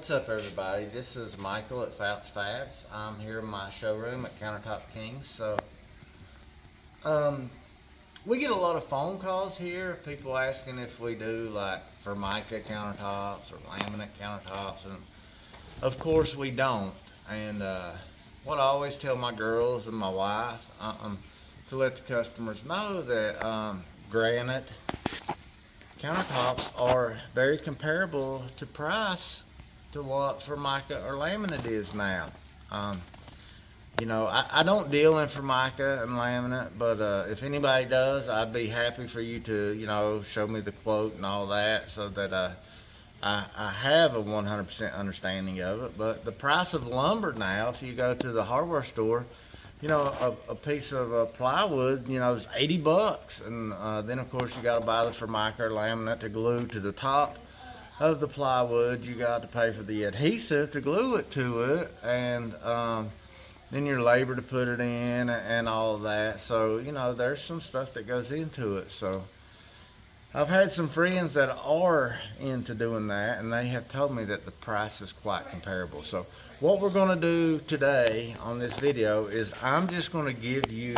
What's up, everybody? This is Michael at Fouts Fabs. I'm here in my showroom at Countertop Kings. So, we get a lot of phone calls here, people asking if we do like Formica countertops or laminate countertops, and of course we don't. And what I always tell my girls and my wife to let the customers know that granite countertops are very comparable to price to what Formica or laminate is now. You know, I don't deal in Formica and laminate, but if anybody does, I'd be happy for you to, you know, show me the quote and all that, so that I have a 100% understanding of it. But the price of lumber now, if you go to the hardware store, you know, a piece of plywood, you know, is 80 bucks. And then, of course, you got to buy the Formica or laminate to glue to the top of the plywood. You got to pay for the adhesive to glue it to it, and then your labor to put it in and all of that. So, you know, there's some stuff that goes into it. So I've had some friends that are into doing that, and they have told me that the price is quite comparable. So what we're going to do today on this video is I'm just going to give you,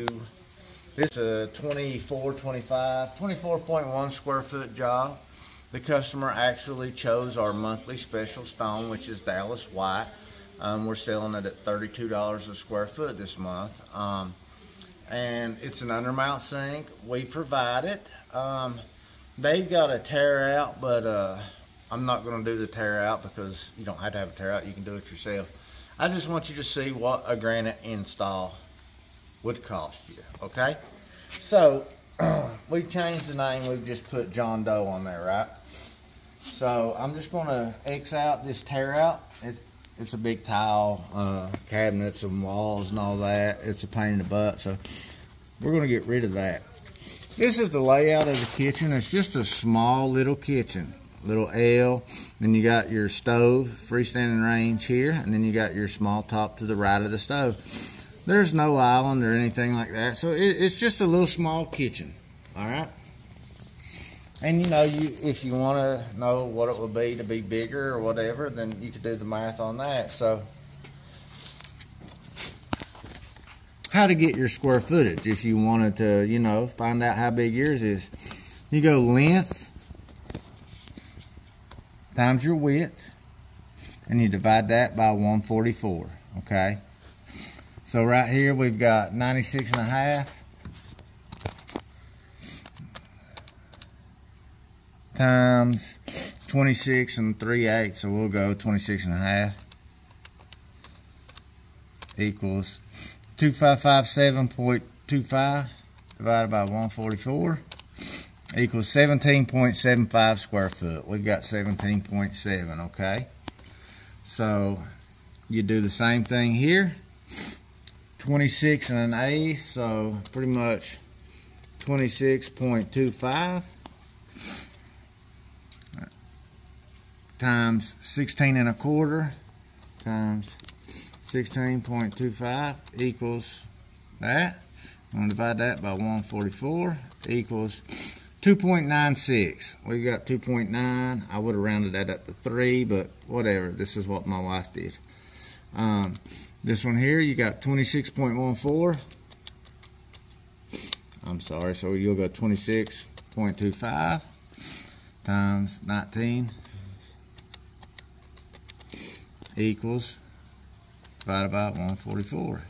this is a 24.1 square foot job. The customer actually chose our monthly special stone, which is Dallas White. We're selling it at $32 a square foot this month. And it's an undermount sink. We provide it. They've got a tear out, but I'm not going to do the tear out because you don't have to have a tear out. You can do it yourself. I just want you to see what a granite install would cost you, okay? So we changed the name. We've just put John Doe on there, right? So I'm just going to X out this tear out. It's a big tile, cabinets and walls and all that. It's a pain in the butt, so we're going to get rid of that. This is the layout of the kitchen. It's just a small little kitchen, little L. Then you got your stove, freestanding range here, and then you got your small top to the right of the stove. There's no island or anything like that, so it's just a little small kitchen, all right? And you know, if you want to know what it would be to be bigger or whatever, then you could do the math on that. So how to get your square footage if you wanted to, you know, find out how big yours is. You go length times your width, and you divide that by 144, okay? So right here we've got 96.5 times 26 3/8, so we'll go 26.5 equals 2557.25 divided by 144 equals 17.75 square foot. We've got 17.7, okay? So you do the same thing here. 26 1/8, so pretty much 26.25 times 16 1/4 times 16.25 equals that. I'm going to divide that by 144 equals 2.96. We've got 2.9. I would have rounded that up to 3, but whatever. This is what my wife did. This one here, you got 26.14. I'm sorry, so you'll go 26.25 times 19 equals divided by 144.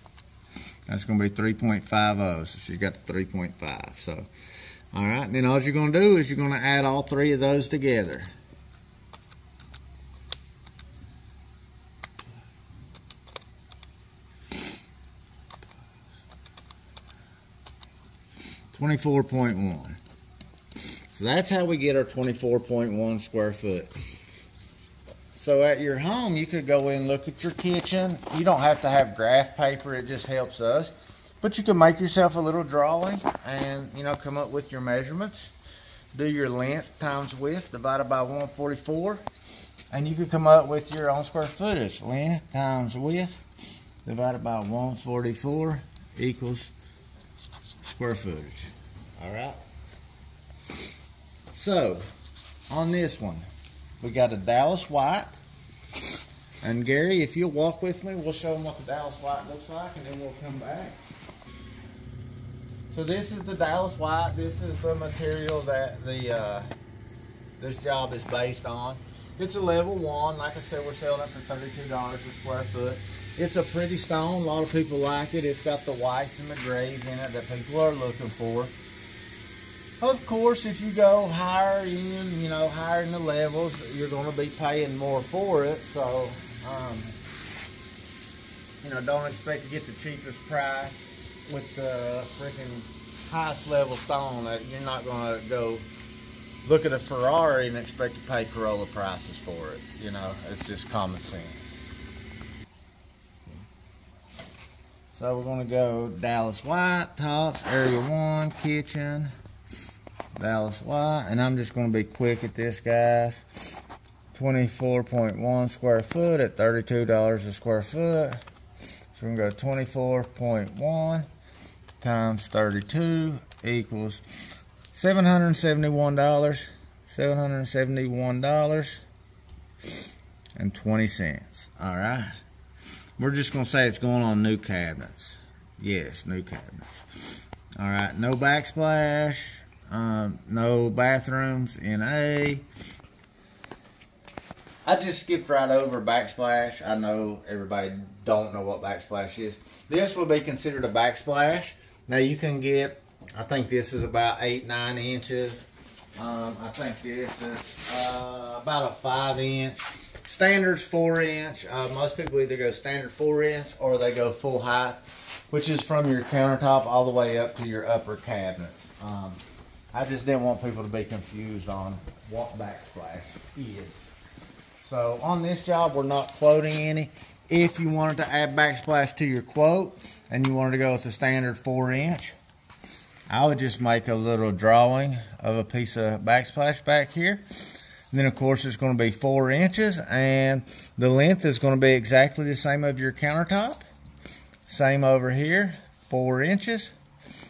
That's going to be 3.50. So she's got the 3.5. So, all right. Then all you're going to do is you're going to add all three of those together. $24.1. So that's how we get our 24.1 square foot. So at your home, you could go in and look at your kitchen. You don't have to have graph paper, it just helps us. But you can make yourself a little drawing and, you know, come up with your measurements. Do your length times width divided by 144. And you could come up with your own square footage. Length times width divided by 144 equals square footage. All right. So on this one, we got a Dallas White. And Gary, if you'll walk with me, we'll show them what the Dallas White looks like, and then we'll come back. So this is the Dallas White. This is the material that this job is based on. It's a level 1. Like I said, we're selling it for $32 a square foot. It's a pretty stone. A lot of people like it. It's got the whites and the grays in it that people are looking for. Of course, if you go higher in, higher in the levels, you're going to be paying more for it. So, don't expect to get the cheapest price with the freaking highest level stone. That you're not going to go look at a Ferrari and expect to pay Corolla prices for it. It's just common sense. So we're going to go Dallas White, tops, area 1, kitchen, Dallas White, and I'm just going to be quick at this, guys. 24.1 square foot at $32 a square foot. So we're going to go 24.1 times 32 equals $771. $771.20. All right. We're just going to say it's going on new cabinets. Yes, new cabinets. All right. No backsplash. No bathrooms in A. I just skipped right over backsplash. I know everybody don't know what backsplash is. This will be considered a backsplash. Now you can get, I think this is about 8-9 inches. I think this is about a 5-inch. Standard's 4-inch. Most people either go standard 4-inch or they go full height, which is from your countertop all the way up to your upper cabinets. I just didn't want people to be confused on what backsplash is. So on this job, we're not quoting any. If you wanted to add backsplash to your quote and you wanted to go with the standard 4-inch, I would just make a little drawing of a piece of backsplash back here. And then of course it's going to be 4 inches, and the length is going to be exactly the same of your countertop. Same over here, 4 inches.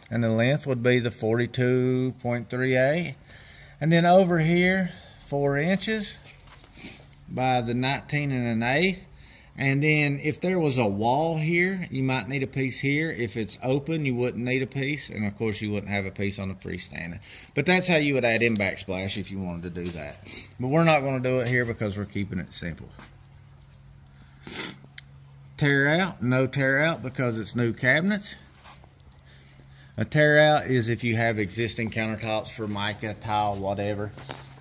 And the length would be the 42.38. And then over here, 4 inches by the 19 1/8. And then if there was a wall here, you might need a piece here. If it's open, you wouldn't need a piece. And of course, you wouldn't have a piece on the freestanding. But that's how you would add in backsplash if you wanted to do that. But we're not going to do it here because we're keeping it simple. Tear out, no tear out because it's new cabinets. A tear out is if you have existing countertops for mica, tile, whatever,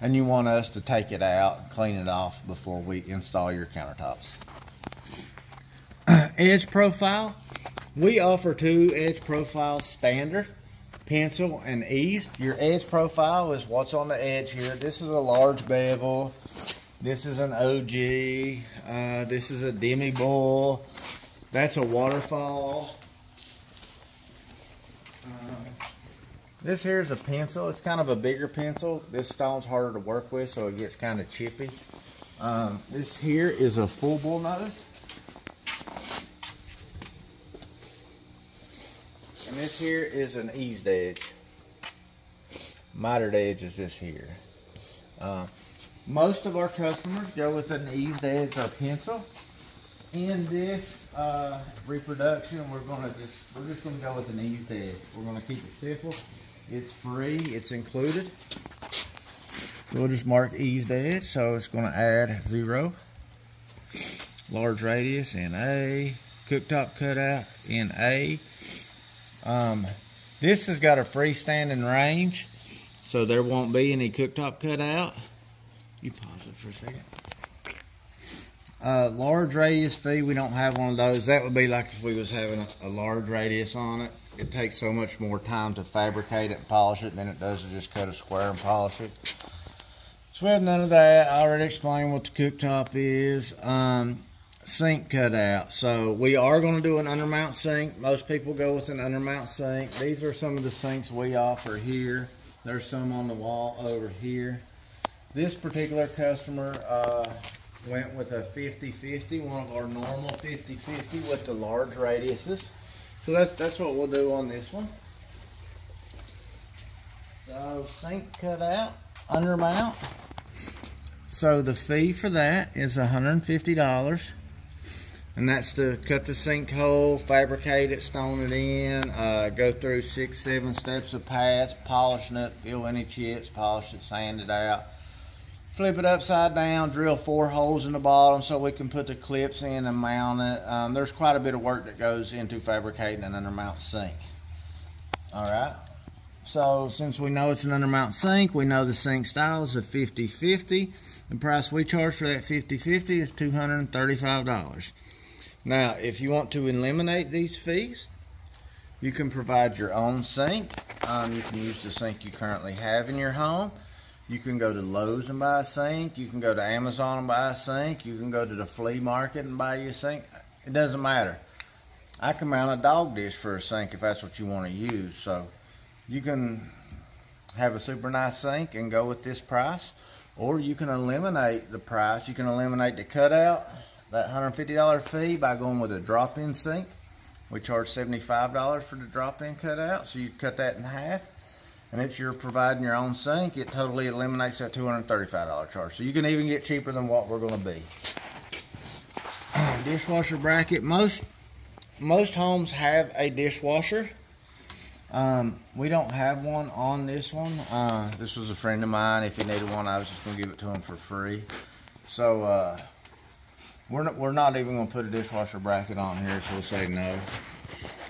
and you want us to take it out, clean it off before we install your countertops. Edge profile. We offer 2 edge profiles, standard, pencil, and ease. Your edge profile is what's on the edge here. This is a large bevel. This is an OG. This is a demi bull. That's a waterfall. This here is a pencil. It's kind of a bigger pencil. This stone's harder to work with, so it gets kind of chippy. This here is a full bull nose. And this here is an eased edge. Mitered edge is this here. Most of our customers go with an eased edge or pencil. In this reproduction, we're just gonna go with an eased edge. We're gonna keep it simple. It's free. It's included. So we'll just mark eased edge. So it's gonna add 0. Large radius in A. Cooktop cutout in A. This has got a freestanding range, so there won't be any cooktop cutout. You pause it for a second. Large radius fee, we don't have one of those. That would be like if we was having a large radius on it. It takes so much more time to fabricate it and polish it than it does to just cut a square and polish it. So we have none of that. I already explained what the cooktop is. Sink cutout. So we are going to do an undermount sink. Most people go with an undermount sink. These are some of the sinks we offer here. There's some on the wall over here. This particular customer went with a 50-50, one of our normal 50-50 with the large radiuses. So that's what we'll do on this one. So sink cutout, undermount. So the fee for that is $150. And that's to cut the sinkhole, fabricate it, stone it in, go through 6-7 steps of pads, polishing it, fill any chips, polish it, sand it out, flip it upside down, drill 4 holes in the bottom so we can put the clips in and mount it. There's quite a bit of work that goes into fabricating an undermount sink. Alright, so since we know it's an undermount sink, we know the sink style is a 50/50. The price we charge for that 50/50 is $235. Now, if you want to eliminate these fees, you can provide your own sink. You can use the sink you currently have in your home. You can go to Lowe's and buy a sink. You can go to Amazon and buy a sink. You can go to the flea market and buy you a sink. It doesn't matter. I can mount a dog dish for a sink if that's what you want to use. So you can have a super nice sink and go with this price, or you can eliminate the price. You can eliminate the cutout, that $150 fee, by going with a drop-in sink. We charge $75 for the drop-in cutout, so you cut that in half. And if you're providing your own sink, it totally eliminates that $235 charge. So you can even get cheaper than what we're going to be. Dishwasher bracket. Most homes have a dishwasher. We don't have one on this one. This was a friend of mine. If he needed one, I was just going to give it to him for free. So we're not even going to put a dishwasher bracket on here, so we'll say no.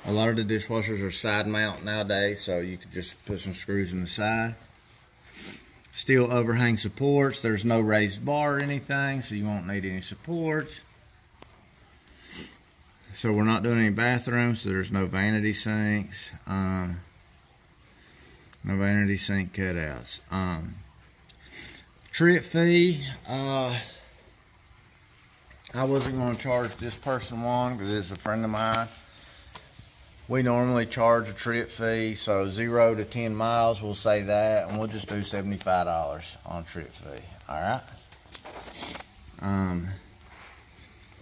A lot of the dishwashers are side mount nowadays, so you could just put some screws in the side. Steel overhang supports. There's no raised bar or anything, so you won't need any supports. So we're not doing any bathrooms, so there's no vanity sinks. No vanity sink cutouts. Trip fee. I wasn't going to charge this person one because it's a friend of mine. We normally charge a trip fee, so 0 to 10 miles, we'll say that, and we'll just do $75 on trip fee. All right.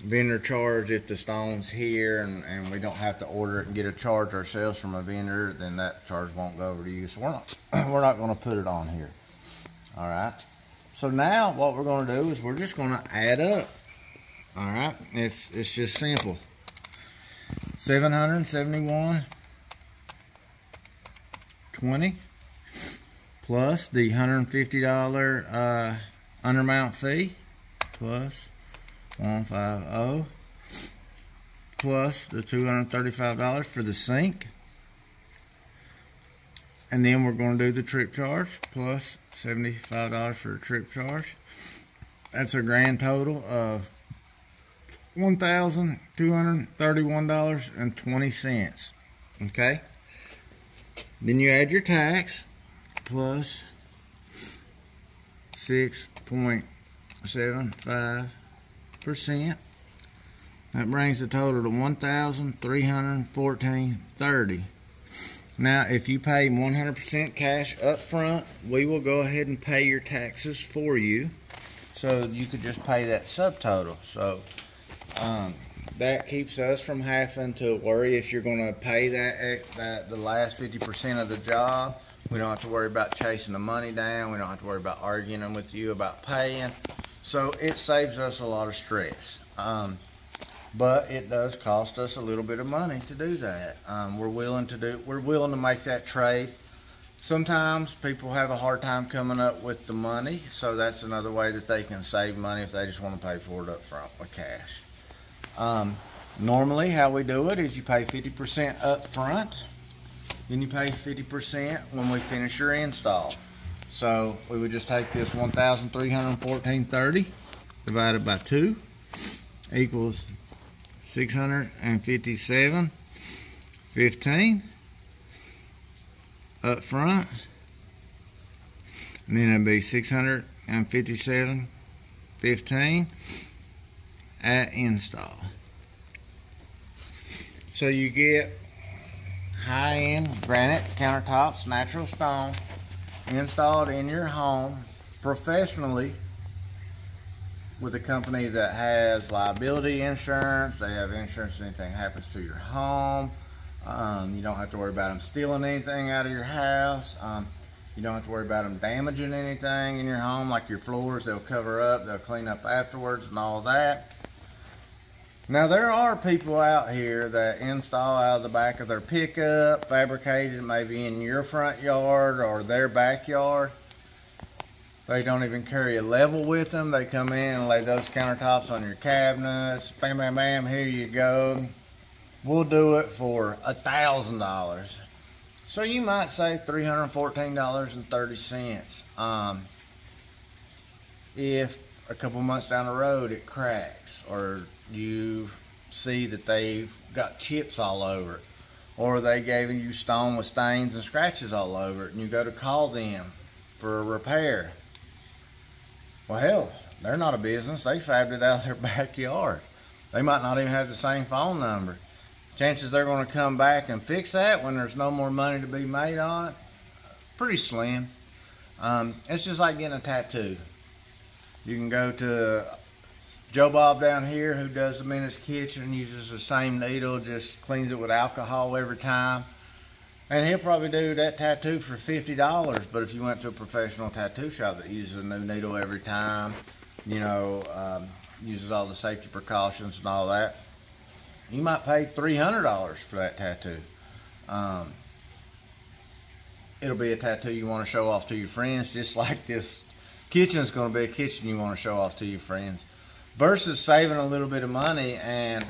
Vendor charge, if the stone's here and we don't have to order it and get a charge ourselves from a vendor, then that charge won't go over to you. So we're not going to put it on here. All right. So now what we're going to do is we're just going to add up. All right. It's just simple. $771.20 plus the $150 undermount fee plus 150 plus the $235 for the sink, and then we're going to do the trip charge plus $75 for the trip charge. That's a grand total of $1,231.20. Okay, then you add your tax plus 6.75%. That brings the total to $1,314.30. Now, if you pay 100% cash up front, we will go ahead and pay your taxes for you, so you could just pay that subtotal. So that keeps us from having to worry if you're going to pay that the last 50% of the job. We don't have to worry about chasing the money down. We don't have to worry about arguing with you about paying. So it saves us a lot of stress. But it does cost us a little bit of money to do that. We're willing to make that trade. Sometimes people have a hard time coming up with the money, so that's another way that they can save money if they just want to pay for it up front with cash. Normally how we do it is you pay 50% up front, then you pay 50% when we finish your install. So we would just take this $1,314.30 divided by 2 equals $657.15 up front, and then it'd be $657.15 at install. So you get high-end granite countertops, natural stone, installed in your home professionally with a company that has liability insurance. They have insurance if anything happens to your home. You don't have to worry about them stealing anything out of your house. You don't have to worry about them damaging anything in your home, like your floors. They'll cover up, they'll clean up afterwards and all that. Now there are people out here that install out of the back of their pickup, fabricated maybe in your front yard or their backyard. They don't even carry a level with them. They come in and lay those countertops on your cabinets. Bam, bam, bam, here you go. We'll do it for $1,000. So you might save $314.30. If a couple months down the road it cracks, or you see that they've got chips all over it, or they gave you stone with stains and scratches all over it, and you go to call them for a repair. Well, hell, they're not a business. They fabbed it out of their backyard. They might not even have the same phone number. Chances they're going to come back and fix that when there's no more money to be made on it, pretty slim. It's just like getting a tattoo. You can go to Joe Bob down here who does them in his kitchen, uses the same needle, just cleans it with alcohol every time. And he'll probably do that tattoo for $50, but if you went to a professional tattoo shop that uses a new needle every time, you know, uses all the safety precautions and all that, you might pay $300 for that tattoo. It'll be a tattoo you want to show off to your friends, just like this kitchen's going to be a kitchen you want to show off to your friends, versus saving a little bit of money and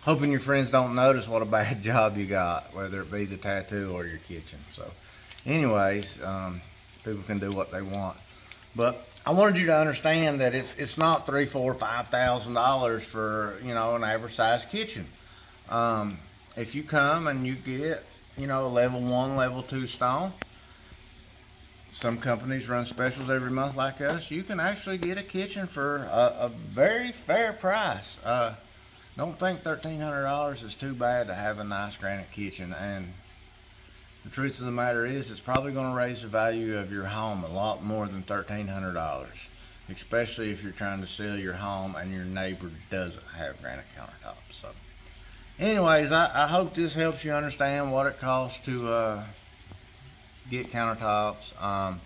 hoping your friends don't notice what a bad job you got, whether it be the tattoo or your kitchen. So anyways, people can do what they want. But I wanted you to understand that it's not $3,000, $4,000, $5,000 for, you know, an average size kitchen. If you come and you get, you know, level 1, level 2 stone, some companies run specials every month like us. You can actually get a kitchen for a very fair price. Don't think $1,300 is too bad to have a nice granite kitchen, and the truth of the matter is it's probably going to raise the value of your home a lot more than $1,300, especially if you're trying to sell your home and your neighbor doesn't have granite countertops. So anyways, I hope this helps you understand what it costs to get countertops.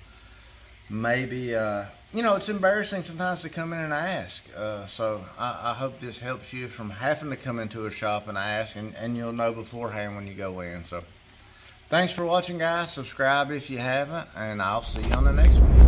Maybe you know, it's embarrassing sometimes to come in and ask. So I hope this helps you from having to come into a shop and ask, and you'll know beforehand when you go in. So thanks for watching, guys. Subscribe if you haven't, and I'll see you on the next one.